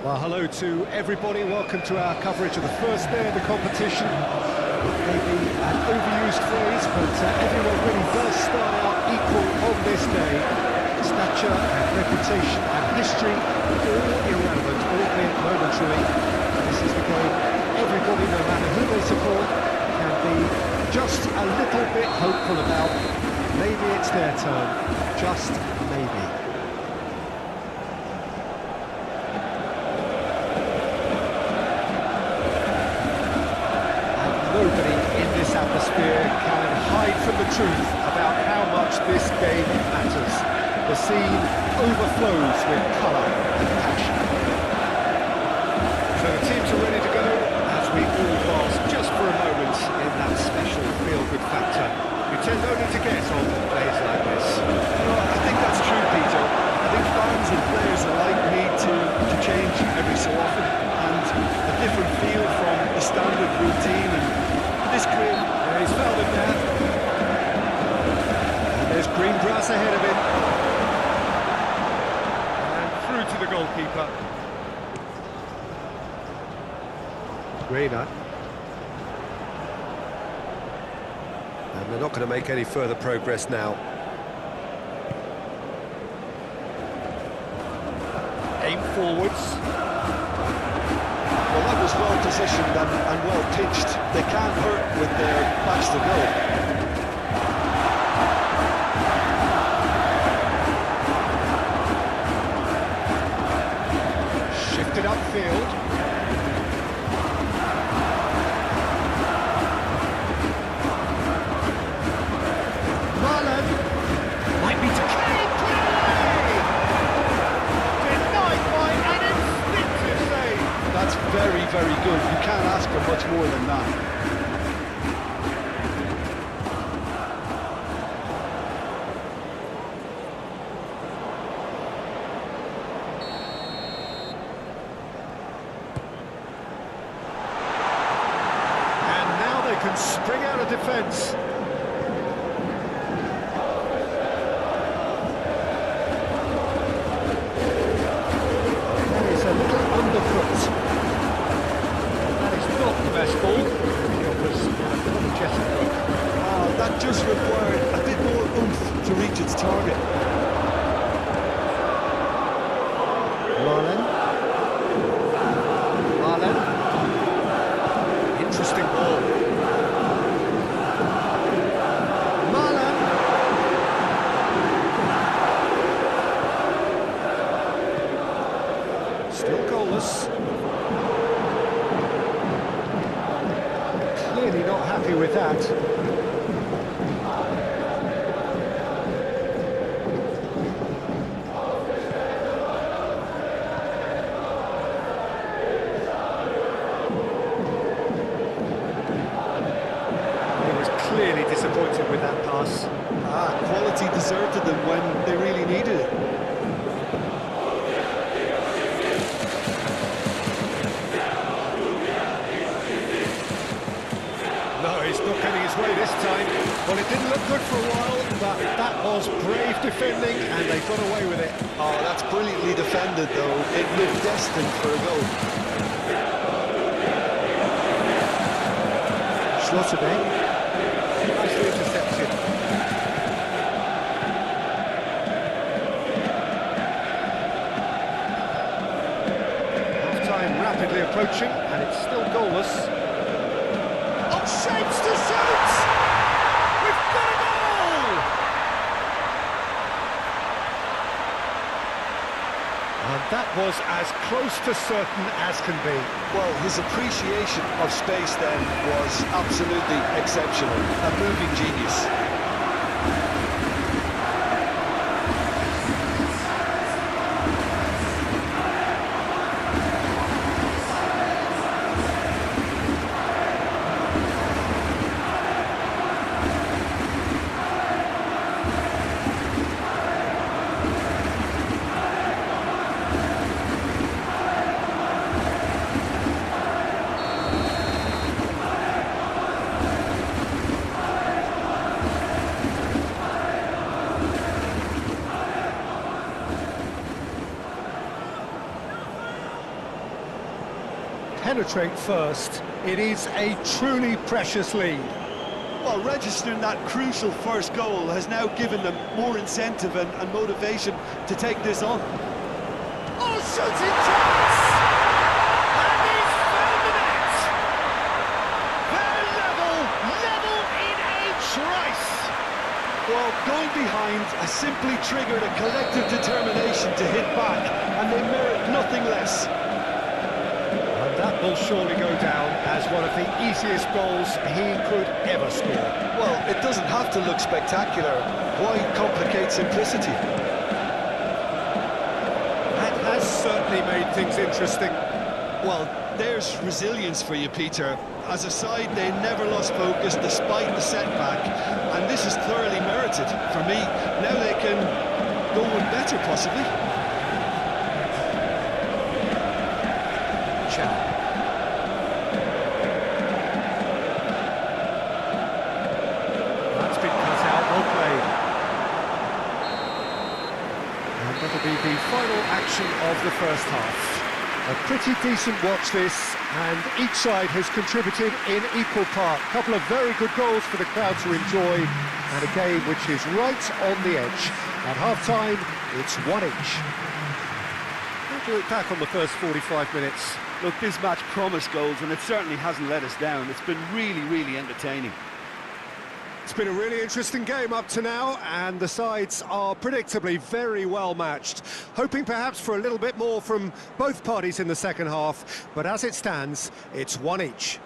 Well, hello to everybody. Welcome to our coverage of the first day of the competition. Maybe an overused phrase, but everyone really does start out equal on this day. Stature and reputation and history, all irrelevant, albeit momentarily. This is the game everybody, no matter who they support, can be just a little bit hopeful about. Maybe it's their turn, just maybe. Nobody in this atmosphere can hide from the truth about how much this game matters. The scene overflows with colour and passion. So the teams are ready to go as we all bask just for a moment in that special feel-good factor we tend only to get on days like this. Well, I think that's true, Peter. I think fans and players alike need to change every so often, and a different feel from the standard routine. And this create. He's fouled him there. And there's green grass ahead of him. And through to the goalkeeper. Greener. And they're not going to make any further progress now. Aim forwards. Well, that was well positioned and well pitched. They can't hurt with their backs to goal. Shifted upfield. Very, very good. You can't ask for much more than that. And now they can spring out of defence. There is a little underfoot. Best ball. That just required a bit more oomph to reach its target. Marlen. Interesting ball. Marlen. Still goalless. Clearly not happy with that. He was clearly disappointed with that pass. Quality deserted them when they really needed it. He's not getting his way this time. Well, it didn't look good for a while, but that was brave defending, and they got away with it. Oh, that's brilliantly defended, though. It looked destined for a goal. Schlotterbeck. Nicely intercepted. Half-time rapidly approaching, and it's still goalless. Shapes to shoot! We've got a goal! And that was as close to certain as can be. Well, his appreciation of space then was absolutely exceptional. A moving genius. penetrate first. It is a truly precious lead. Well, registering that crucial first goal has now given them more incentive and motivation to take this on. Oh, shooting chance! And he's found the net! They're level in a trice! Well, going behind has simply triggered a collective determination to hit back, and they merit nothing less. And that will surely go down as one of the easiest goals he could ever score. Well, it doesn't have to look spectacular. Why complicate simplicity? That has certainly made things interesting. Well, there's resilience for you, Peter. As a side, they never lost focus despite the setback, and this is thoroughly merited. For me, now they can go with better, possibly. That's been cut out, well played. And that'll be the final action of the first half. A pretty decent watch this, and each side has contributed in equal part. A couple of very good goals for the crowd to enjoy, and a game which is right on the edge. At half-time, it's 1-1. We'll do it back on the first 45 minutes. Look, this match promised goals, and it certainly hasn't let us down. It's been really entertaining. It's been a really interesting game up to now, and the sides are predictably very well matched. Hoping perhaps for a little bit more from both parties in the second half, but as it stands, it's 1 each.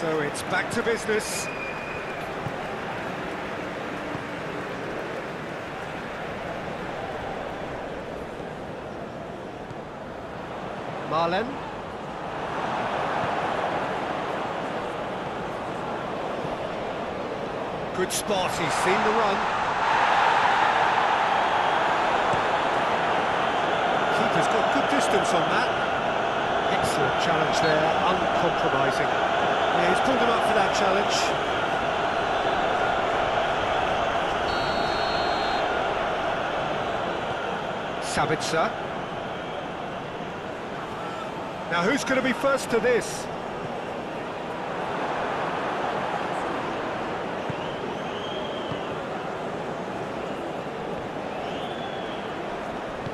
So it's back to business. Marlen. Good spot, he's seen the run. Keeper's got good distance on that. Excellent challenge there, uncompromising. Yeah, he's pulled him up for that challenge. Sabitzer. Now who's going to be first to this?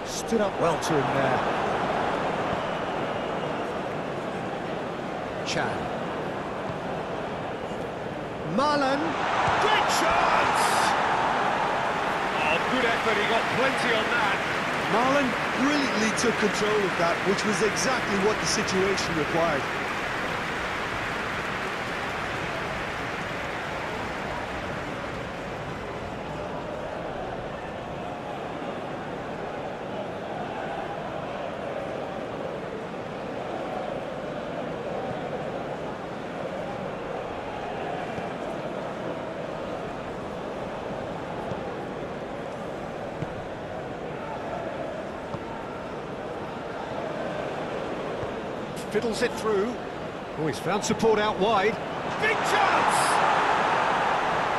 Stood up well to him there. Chan. Marlen. Great chance! Oh, good effort, he got plenty on that. Marlen brilliantly took control of that, which was exactly what the situation required. fiddles it through. Oh, he's found support out wide. Big chance!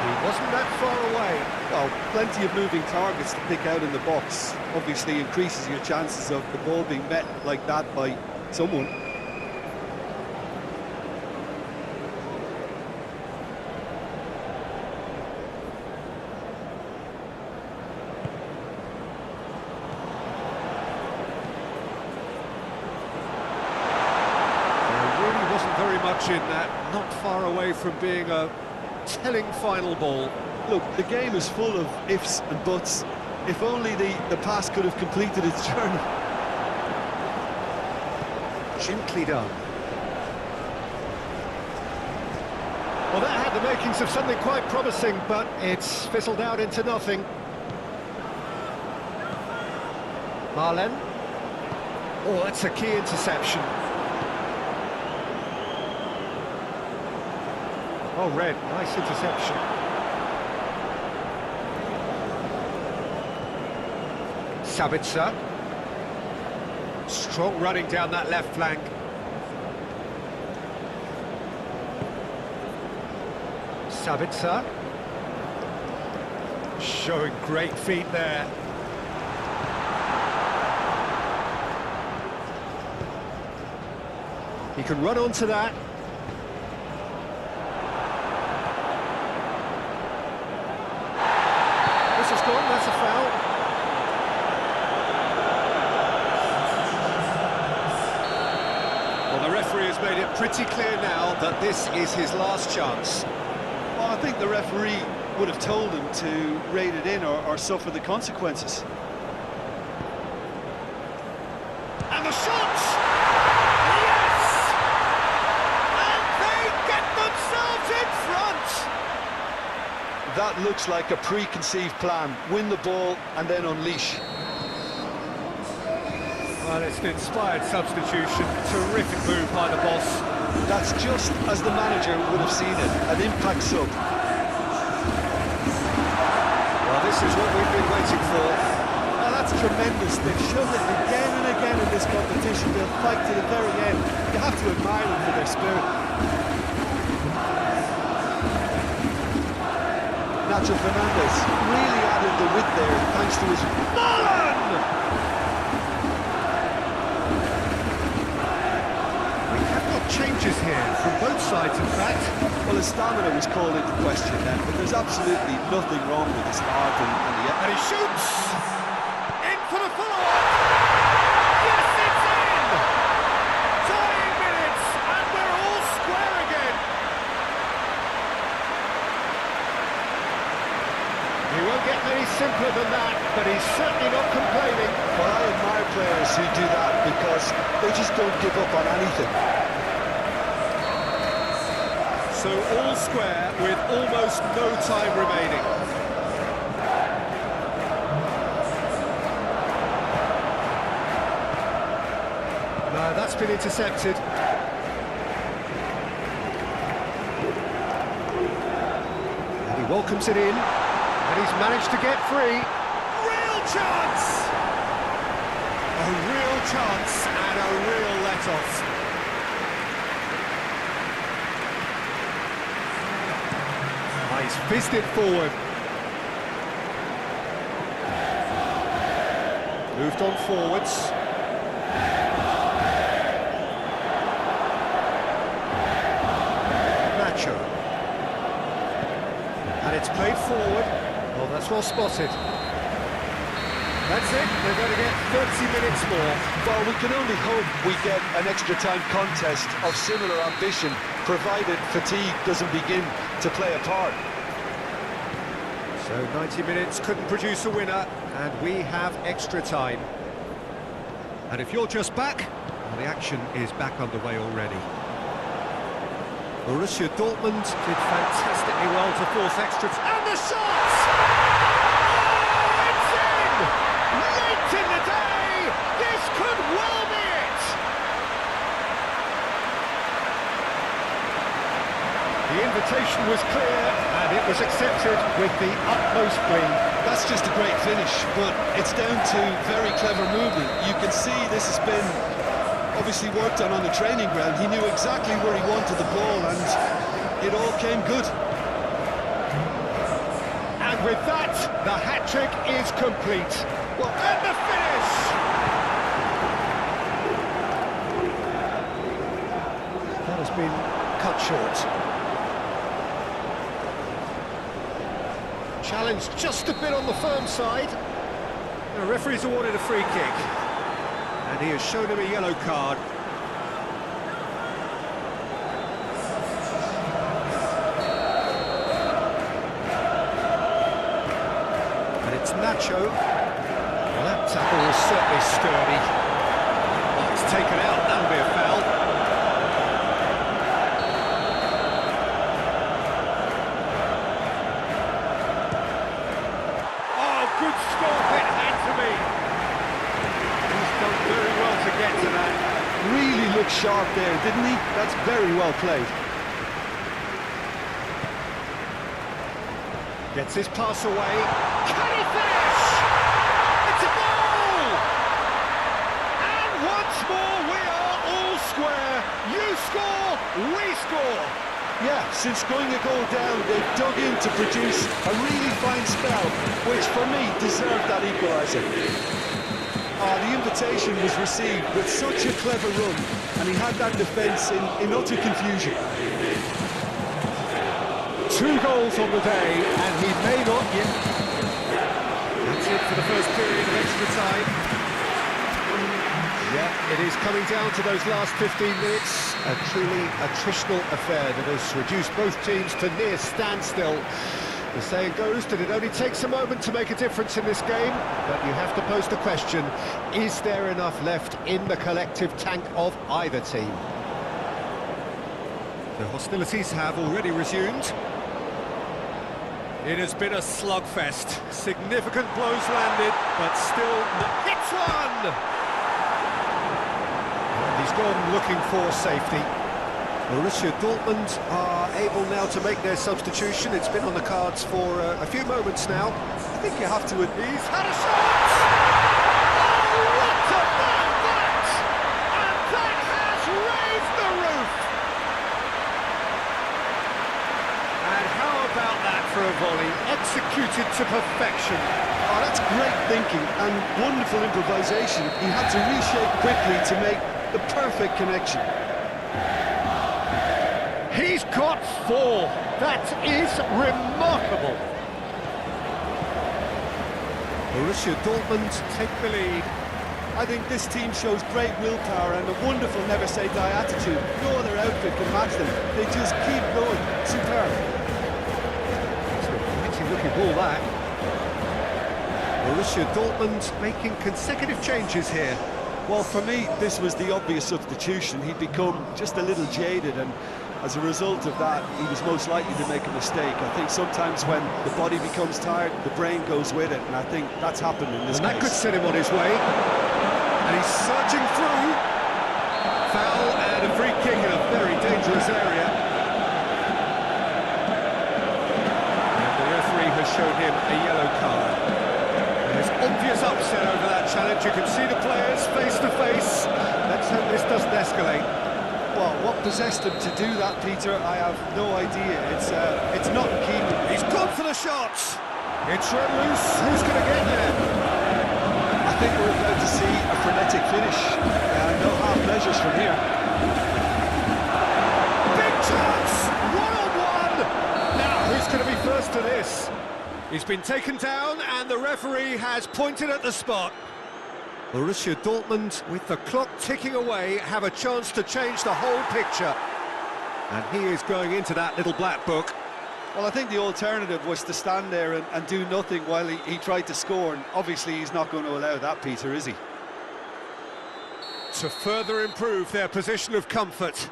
He wasn't that far away. Well, plenty of moving targets to pick out in the box. Obviously increases your chances of the ball being met like that by someone. Very much in that, not far away from being a telling final ball. Look, the game is full of ifs and buts. If only the pass could have completed its journey. Gently done. Well, that had the makings of something quite promising, but it's fizzled out into nothing. Marlen. Oh, that's a key interception. Oh, Red, nice interception. Sabitzer. Strong running down that left flank. Sabitzer. Showing great feet there. He can run onto that. That's a foul. Well, the referee has made it pretty clear now that this is his last chance. Well, I think the referee would have told him to rate it in or suffer the consequences. And the shot! Yes! And they get themselves in front! That looks like a preconceived plan. Win the ball and then unleash. Well, it's an inspired substitution. Terrific move by the boss. That's just as the manager would have seen it. An impact sub. Well, this is what we've been waiting for. Well, that's tremendous. They've shown it again and again in this competition. They'll fight to the very end. You have to admire them for their spirit. Nacho Fernandez really added the width there thanks to his... Marlen! We have got changes here from both sides, in fact. Well, his stamina was called into question then, but there's absolutely nothing wrong with his heart and he shoots! In for the follow-up! Yes, it's in! Tying minutes, and we're all square again! He won't get any simpler than that, but he's certainly not complaining. Well, I admire players who do that because they just don't give up on anything. So all square with almost no time remaining. No, that's been intercepted. And he welcomes it in. And he's managed to get free. Real chance! A real chance and a real let-off. He's fizzed it forward. Moved on forwards. Nacho. And it's played forward. Well, that's well spotted. That's it, they're going to get 30 minutes more. Well, we can only hope we get an extra time contest of similar ambition, provided fatigue doesn't begin to play a part. So 90 minutes couldn't produce a winner, and we have extra time. And if you're just back, well, the action is back underway already. Borussia Dortmund did fantastically well to force extra time. And the shot! Oh, it's in! Late in the day! This could well be it! The invitation was clear, and it was accepted with the utmost glee. That's just a great finish, but it's down to very clever movement. You can see this has been obviously worked on the training ground. He knew exactly where he wanted the ball, and it all came good. And with that, the hat-trick is complete. Well, and the finish! That has been cut short. Challenged just a bit on the firm side. The referee's awarded a free kick. And he has shown him a yellow card. And it's Nacho. Well, that tackle was certainly sturdy. Oh, it's taken out, that'll be a foul. Oh, good score, hit hand to me. He's done very well to get to that. Really looked sharp there, didn't he? That's very well played. Gets his pass away. Can he finish? It's a goal! And once more we are all square. You score, we score. Yeah, since going a goal down, they've dug in to produce a really fine spell, which for me deserved that equaliser. The invitation was received with such a clever run, and he had that defence in utter confusion. 2 goals on the day, and he may not yet. That's it for the first period of extra time. Yeah, it is coming down to those last 15 minutes. A truly attritional affair that has reduced both teams to near standstill. The saying goes that it only takes a moment to make a difference in this game, but you have to pose the question, is there enough left in the collective tank of either team? The hostilities have already resumed. It has been a slugfest. Significant blows landed, but still hits one! And he's gone looking for safety. Borussia Dortmund are able now to make their substitution. It's been on the cards for a few moments now. I think you have to admit he's had a shot! Oh, what about that! And that has raised the roof! And how about that for a volley, executed to perfection? Oh, that's great thinking and wonderful improvisation. He had to reshape quickly to make the perfect connection. He's got 4. That is remarkable. Borussia Dortmund take the lead. I think this team shows great willpower and a wonderful never-say-die attitude. No other outfit can match them. They just keep going. Superb. It's a pretty-looking ball, that. Borussia Dortmund making consecutive changes here. Well, for me, this was the obvious substitution. He'd become just a little jaded, and as a result of that, he was most likely to make a mistake. I think sometimes when the body becomes tired, the brain goes with it, and I think that's happened in this case. And that could set him on his way. And he's surging through. Foul and a free kick in a very dangerous area. And the referee has shown him a yellow card. There's obvious upset over that challenge. You can see the players face to face. Let's hope this doesn't escalate. Well, what possessed him to do that, Peter, I have no idea. It's not keen. He's gone for the shots. It's run loose. Who's going to get there? I think we're about to see a frenetic finish. No half measures from here. Big chance! 1-on-1! Now, who's going to be first to this? He's been taken down, and the referee has pointed at the spot. Borussia Dortmund, with the clock ticking away, have a chance to change the whole picture. And he is going into that little black book. Well, I think the alternative was to stand there and do nothing while he tried to score, and obviously he's not going to allow that, Peter, is he? To further improve their position of comfort.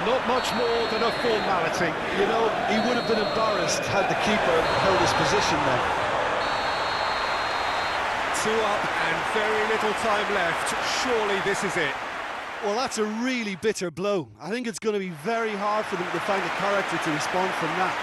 Not much more than a formality. You know, he would have been embarrassed had the keeper held his position there. 2 up and very little time left. Surely this is it. Well, that's a really bitter blow. I think it's going to be very hard for them to find the character to respond from that.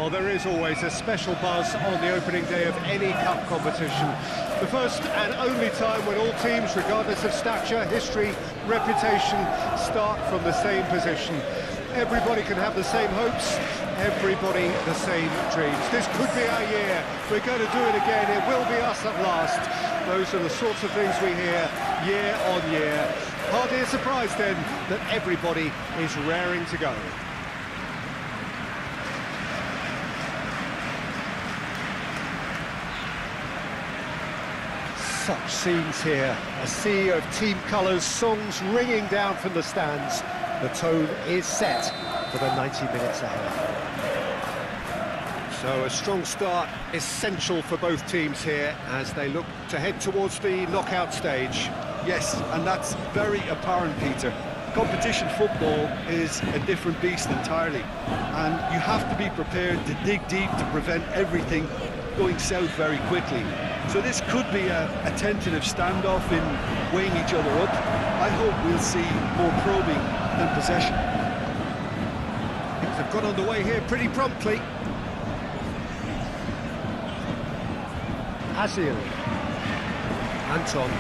Well, there is always a special buzz on the opening day of any cup competition. The first and only time when all teams, regardless of stature, history, reputation, start from the same position. Everybody can have the same hopes, everybody the same dreams. This could be our year. We're going to do it again. It will be us at last. Those are the sorts of things we hear year on year. Hardly a surprise then that everybody is raring to go. Such scenes here, a sea of team colours, songs ringing down from the stands. The tone is set for the 90 minutes ahead. So a strong start, essential for both teams here as they look to head towards the knockout stage. Yes, and that's very apparent, Peter. Competition football is a different beast entirely, and you have to be prepared to dig deep to prevent everything going south very quickly. So this could be a tentative standoff in weighing each other up. I hope we'll see more probing than possession. Things have got underway here pretty promptly. Azil. Anton.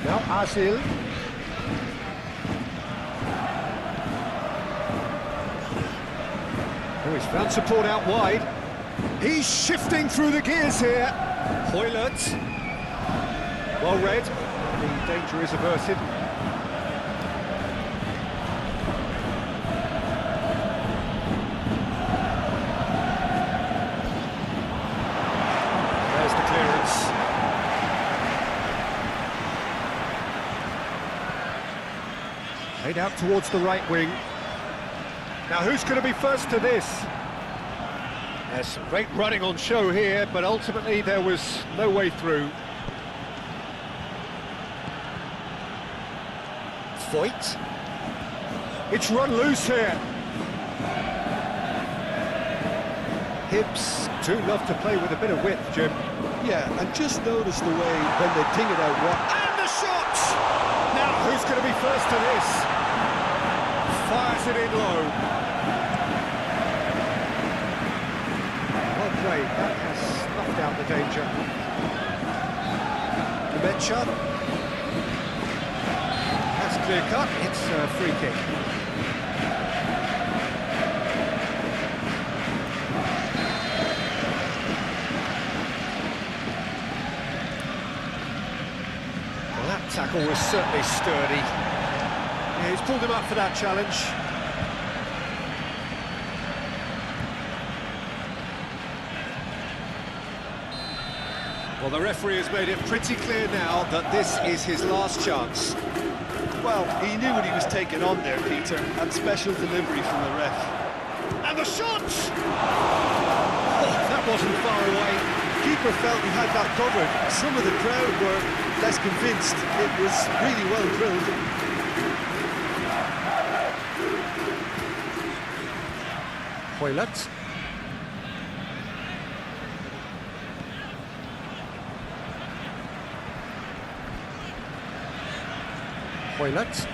Now Azil. Oh, he's found support out wide. He's shifting through the gears here. Hoylert. Well read. The danger is averted. There's the clearance. Played out towards the right wing. Now who's going to be first to this? There's some great running on show here, but ultimately there was no way through. Voigt. It's run loose here. Hibbs do love to play with a bit of width, Jim. Yeah, and just notice the way when they ting it out wide. And the shot! Now who's going to be first to this? Fires it in low. Well played, that has snuffed out the danger. Leaga. That's clear cut, it's a free kick. Well, that tackle was certainly sturdy. Yeah, he's pulled him up for that challenge. Well, the referee has made it pretty clear now that this is his last chance. Well, he knew what he was taking on there, Peter, and special delivery from the ref. And the shot! Oh, that wasn't far away. Keeper felt he had that covered. Some of the crowd were less convinced. It was really well drilled. Hoylert. Hoylert.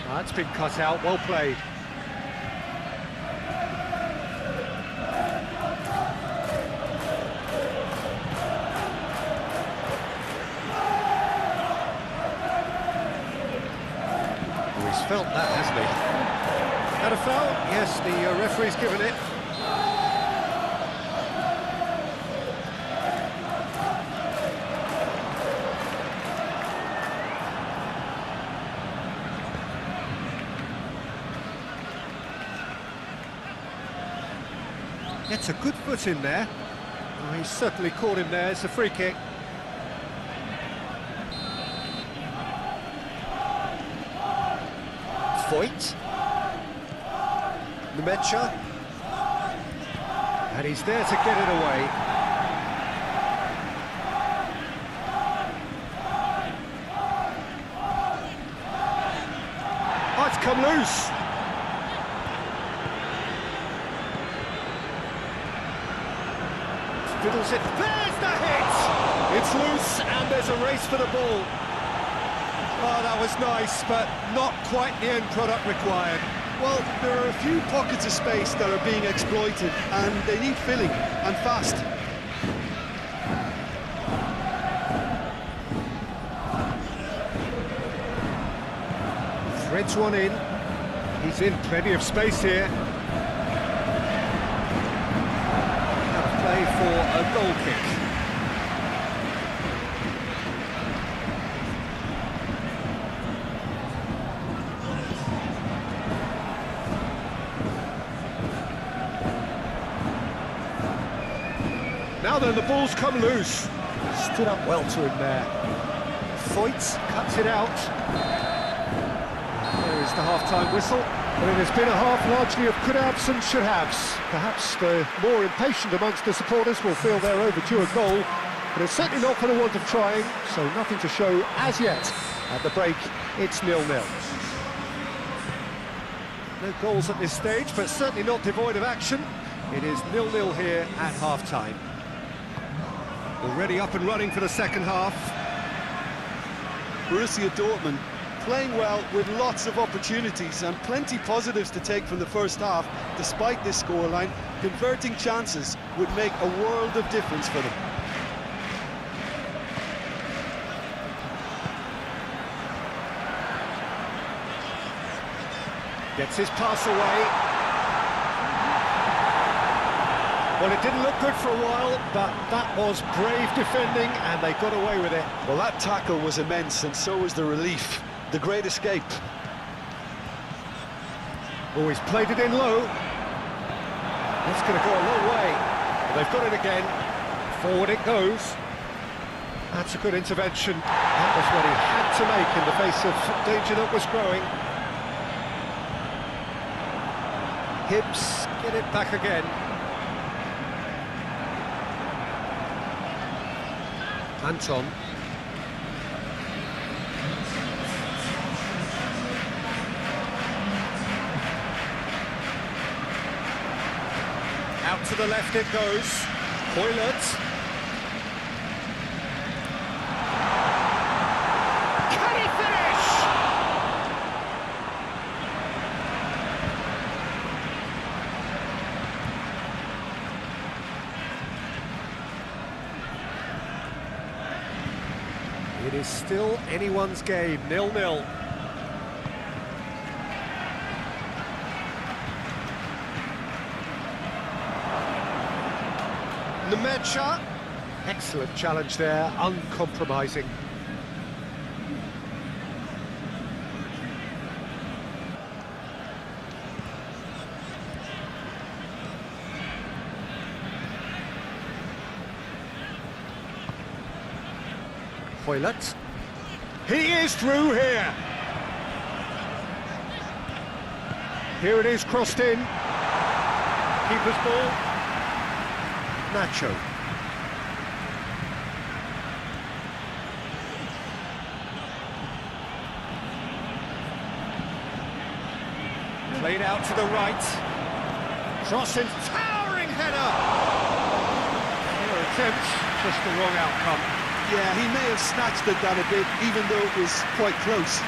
That's been cut out, well played. Oh, he's felt that, hasn't he? Had a foul? Yes, the referee's given it. Gets a good foot in there. Oh, he's certainly caught him there. It's a free kick. Voigt. Leaga. And he's there to get it away. Oh, it's come loose. Fiddles it. There's the hit! It's loose and there's a race for the ball. Oh, that was nice, but not quite the end product required. Well, there are a few pockets of space that are being exploited, and they need filling, and fast. Threads one in. He's in plenty of space here. Have a play for a goal kick. Now then, the ball's come loose. Stood up well to him there. Foyt cuts it out. There is the half-time whistle. But it has been a half largely of could-haves and should-haves. Perhaps the more impatient amongst the supporters will feel they're overdue a goal, but it's certainly not for the want of trying, so nothing to show as yet. At the break, it's 0-0. No goals at this stage, but certainly not devoid of action. It is 0-0 here at half-time. Already up and running for the second half. Borussia Dortmund playing well with lots of opportunities and plenty positives to take from the first half. Despite this scoreline, converting chances would make a world of difference for them. Gets his pass away. Well, it didn't look good for a while, but that was brave defending, and they got away with it. Well, that tackle was immense, and so was the relief. The great escape. Oh, he's played it in low. That's going to go a long way. They've got it again. Forward it goes. That's a good intervention. That was what he had to make in the face of danger that was growing. Hibbs get it back again. Anton. Out to the left it goes. Hoylett. Can he finish? It is still anyone's game, 0-0. Nemecha, excellent challenge there, uncompromising. Hoylett. He is through here. Here it is, crossed in. Keeper's ball. Nacho. Played out to the right. Crossing, towering header. Fair attempt, just the wrong outcome. Yeah, he may have snatched at that a bit, even though it was quite close.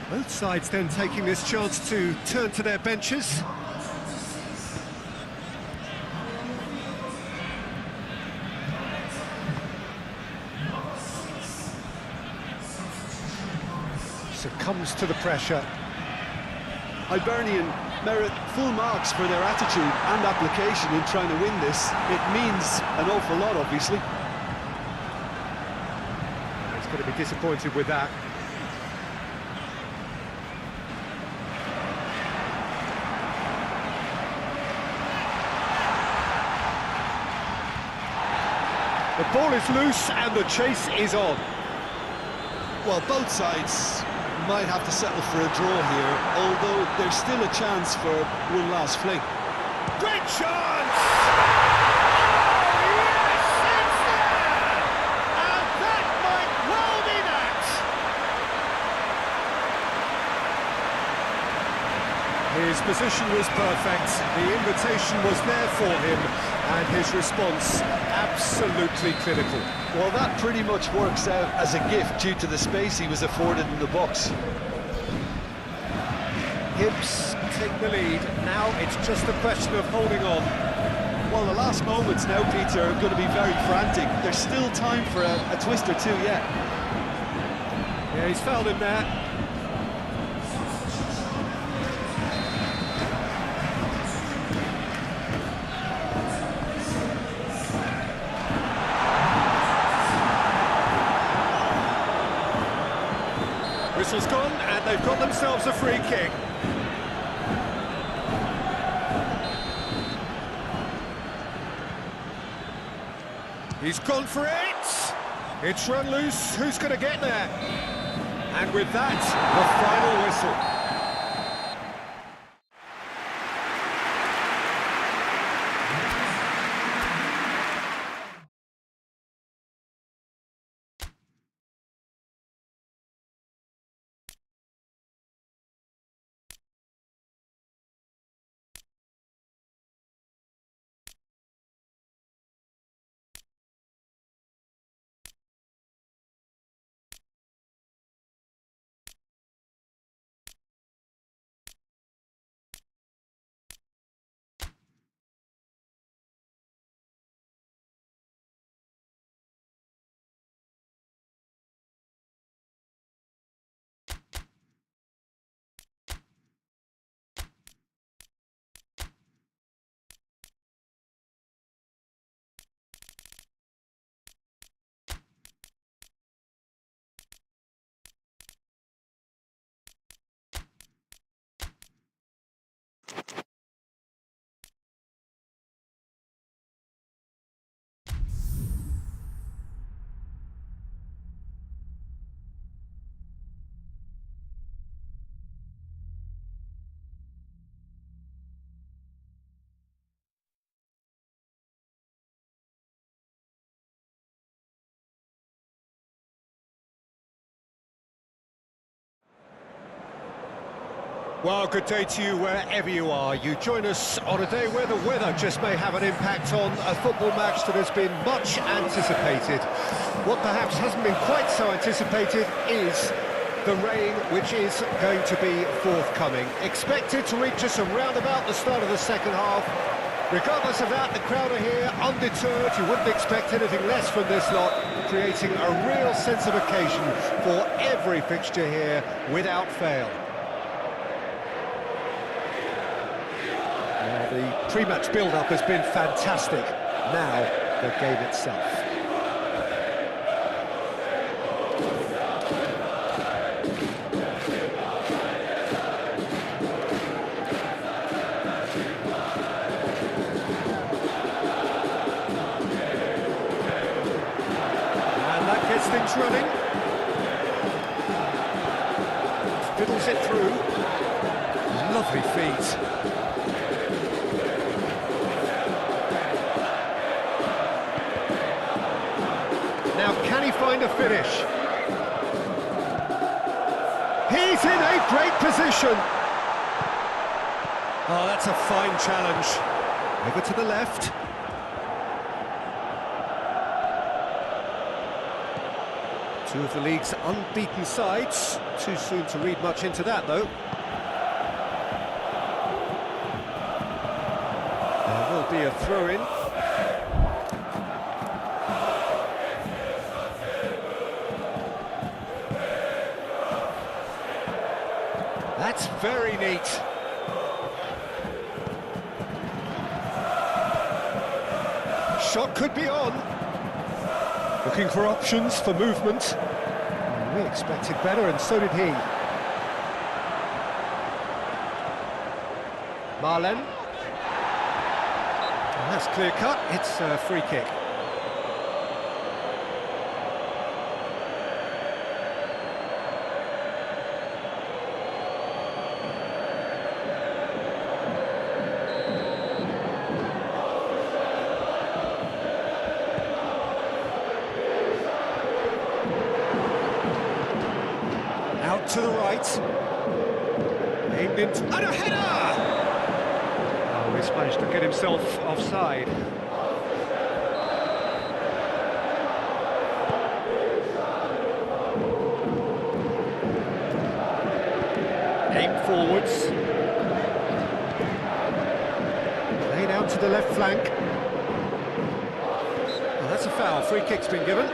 Both sides then taking this chance to turn to their benches. Succumbs to the pressure. Hibernian merit full marks for their attitude and application in trying to win this. It means an awful lot, obviously. He's going to be disappointed with that. The ball is loose and the chase is on. Well, both sides might have to settle for a draw here, although there's still a chance for one last fling. Great chance! Oh, yes, it's there! And that might well be that! position was perfect, the invitation was there for him, and his response absolutely clinical. Well, that pretty much works out as a gift due to the space he was afforded in the box. Hibs take the lead. Now it's just a question of holding on. Well, the last moments now, Peter, are going to be very frantic. There's still time for a twist or two yet. Yeah, he's fouled him there. Whistle's gone, and they've got themselves a free kick. He's gone for it! It's run loose, who's going to get there? And with that, the final whistle. Well, good day to you wherever you are. You join us on a day where the weather just may have an impact on a football match that has been much anticipated. What perhaps hasn't been quite so anticipated is the rain, which is going to be forthcoming. Expected to reach us around about the start of the second half. Regardless of that, the crowd are here, undeterred. You wouldn't expect anything less from this lot, creating a real sense of occasion for every fixture here without fail. The pre-match build-up has been fantastic. Now, the game itself. And that gets things running. Fiddles it through. Lovely feet. Now, can he find a finish? He's in a great position. Oh, that's a fine challenge. Over to the left. Two of the league's unbeaten sides. Too soon to read much into that, though. There will be a throw-in. That's very neat. Shot could be on. Looking for options for movement. We expected better, and so did he. Marlen. And that's clear cut. It's a free kick. To the right, aimed into, and a header! he's managed to get himself offside. Aim forwards. Played out to the left flank. Well, that's a foul. Free kick's been given.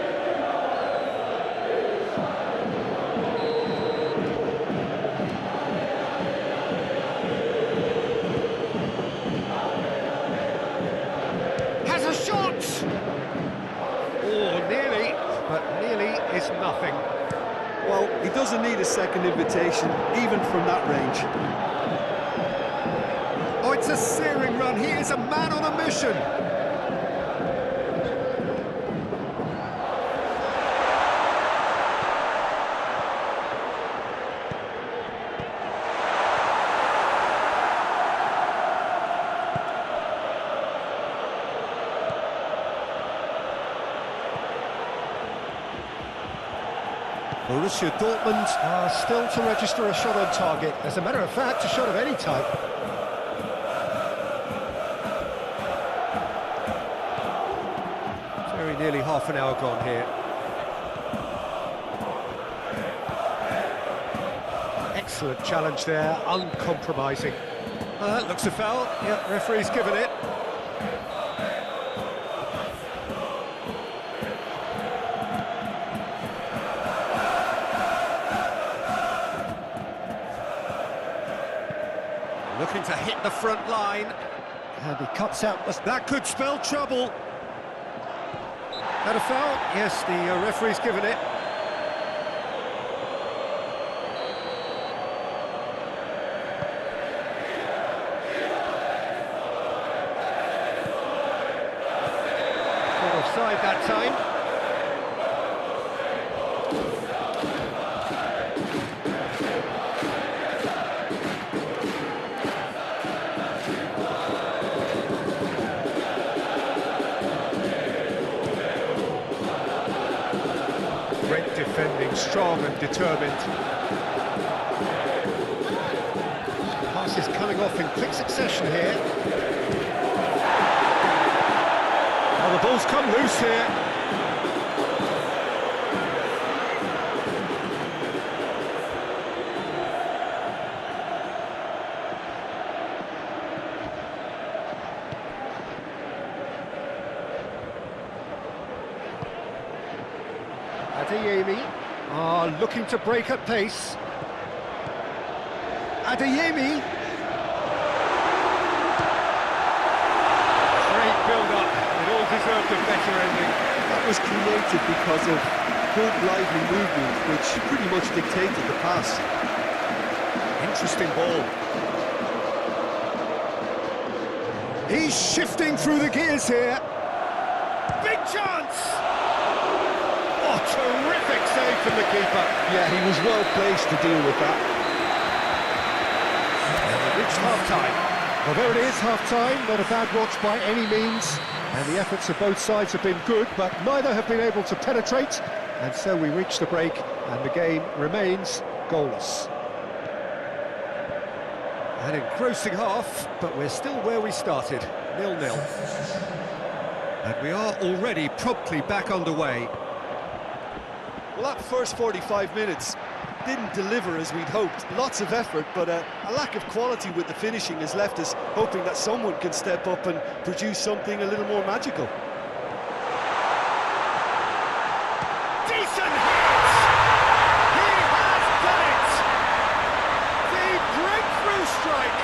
Has a shot! Oh, nearly, but nearly is nothing. Well, he doesn't need a second invitation, even from that range. Oh, it's a searing run. He is a man on a mission. Borussia Dortmund are still to register a shot on target. As a matter of fact, a shot of any type. Very nearly half an hour gone here. Excellent challenge there, uncompromising. That looks a foul. Yeah, referee's given it. Looking to hit the front line. And he cuts out. That could spell trouble. That a foul? Yes, the referee's given it. Not offside that time. Great defending, strong and determined. Pass is coming off in quick succession here. Oh, the ball's come loose here. Adeyemi looking to break at pace. Adeyemi. Great build-up. It all deserved a better ending. That was created because of good, lively movement, which pretty much dictated the pass. Interesting ball. He's shifting through the gears here. Big chance! Oh, terrific save from the keeper. Yeah, he was well placed to deal with that. And we reached half-time. Well, there it is, half-time. Not a bad watch by any means. And the efforts of both sides have been good, but neither have been able to penetrate. And so we reach the break, and the game remains goalless. An engrossing half, but we're still where we started, 0-0. And we are already promptly back underway. Well, that first 45 minutes didn't deliver as we'd hoped. Lots of effort, but a lack of quality with the finishing has left us hoping that someone can step up and produce something a little more magical. Decent hit! He has done it! The breakthrough strike!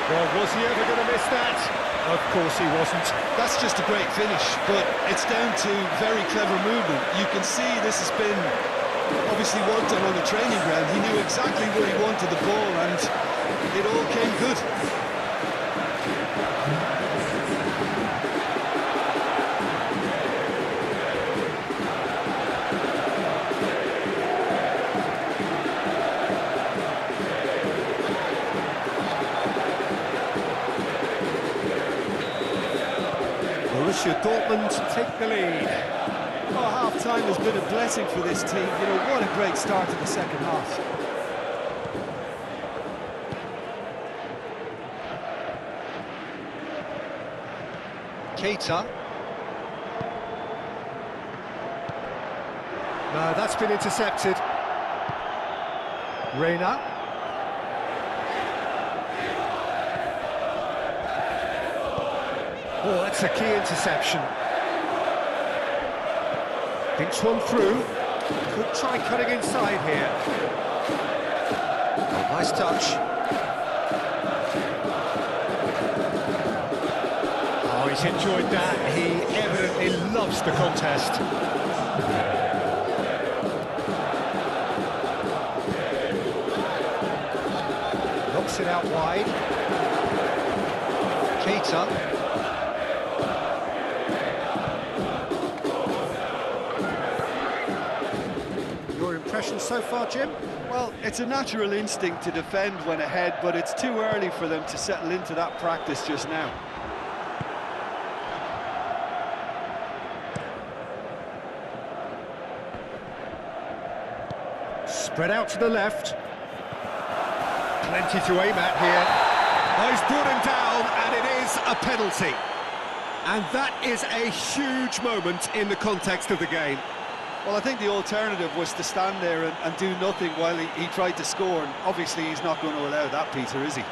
Well, was he ever going to miss that? Of course he wasn't. That's just a great finish, but it's down to very clever movement. You can see this has been obviously worked on the training ground. He knew exactly where he wanted the ball, and it all came good. Borussia Dortmund take the lead. Oh, half-time has been a blessing for this team. You know, what a great start to the second half. Keita. No, that's been intercepted. Reina. Oh, that's a key interception. Thinks one through. Could try cutting inside here. Oh, nice touch. Oh, he's enjoyed that. He evidently loves the contest. Knocks it out wide. Keita. Impression so far, Jim? Well, it's a natural instinct to defend when ahead, but it's too early for them to settle into that practice just now. Spread out to the left. Plenty to aim at here. Oh, he's brought him down, and it is a penalty. And that is a huge moment in the context of the game. Well, I think the alternative was to stand there and do nothing while he tried to score, and obviously he's not going to allow that, Peter, is he?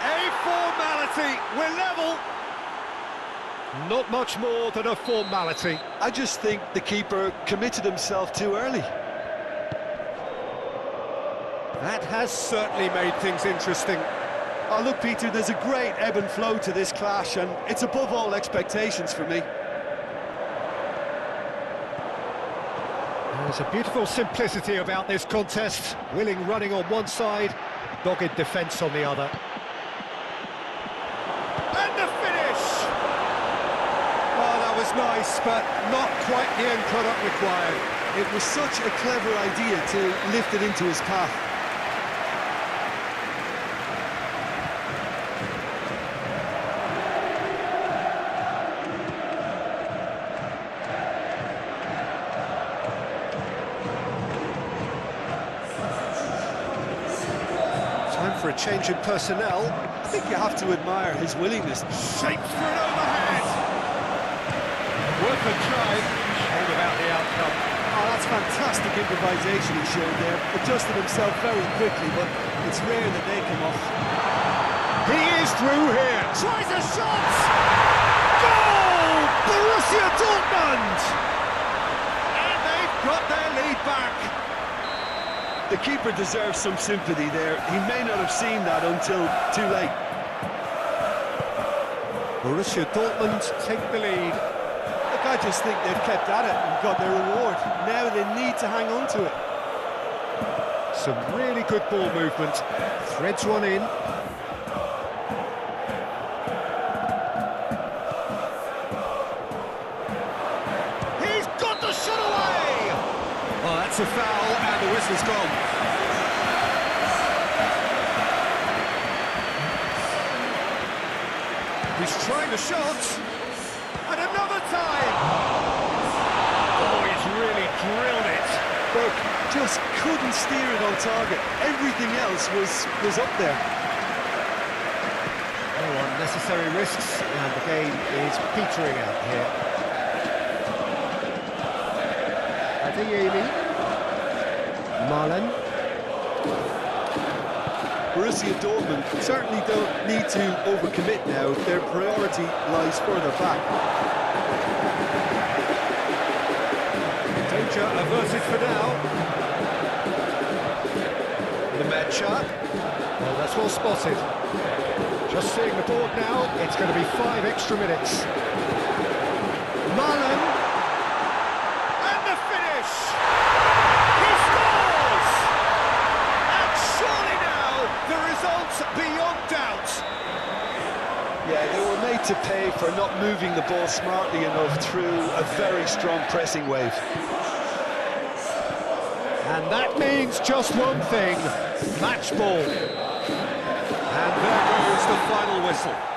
A formality, we're level. Not much more than a formality. I just think the keeper committed himself too early. That has certainly made things interesting. Oh, look, Peter, there's a great ebb and flow to this clash, and it's above all expectations for me. There's a beautiful simplicity about this contest. Willing running on one side, dogged defence on the other. And the finish! Oh, that was nice, but not quite the end product required. It was such a clever idea to lift it into his path. Time for a change in personnel. I think you have to admire his willingness. Shapes for an overhead! Worth a try. Shame about the outcome. Oh, that's fantastic improvisation he showed there. Adjusted himself very quickly, but it's rare that they come off. He is through here. Tries a shot! Goal! Borussia Dortmund! And they've got their lead back. The keeper deserves some sympathy there. He may not have seen that until too late. Borussia Dortmund take the lead. Look, I just think they've kept at it and got their reward. Now they need to hang on to it. Some really good ball movement. Threads one in. He's got the shot away! Oh, that's a foul, and the whistle's gone. He's trying the shot, and another time! Oh, he's really drilled it. But just couldn't steer it on target. Everything else was up there. No unnecessary risks, and the game is petering out here. Adeyemi. Marlen. Borussia Dortmund certainly don't need to overcommit now. Their priority lies further back. Danger averted for now. Lemecha. Oh, that's well spotted. Just seeing the board now, it's going to be 5 extra minutes. Marlen. And the finish! He scores! And surely now, the result's beyond doubt. Yeah, they were made to pay for not moving the ball smartly enough through a very strong pressing wave. And that means just one thing, match ball. And there goes the final whistle.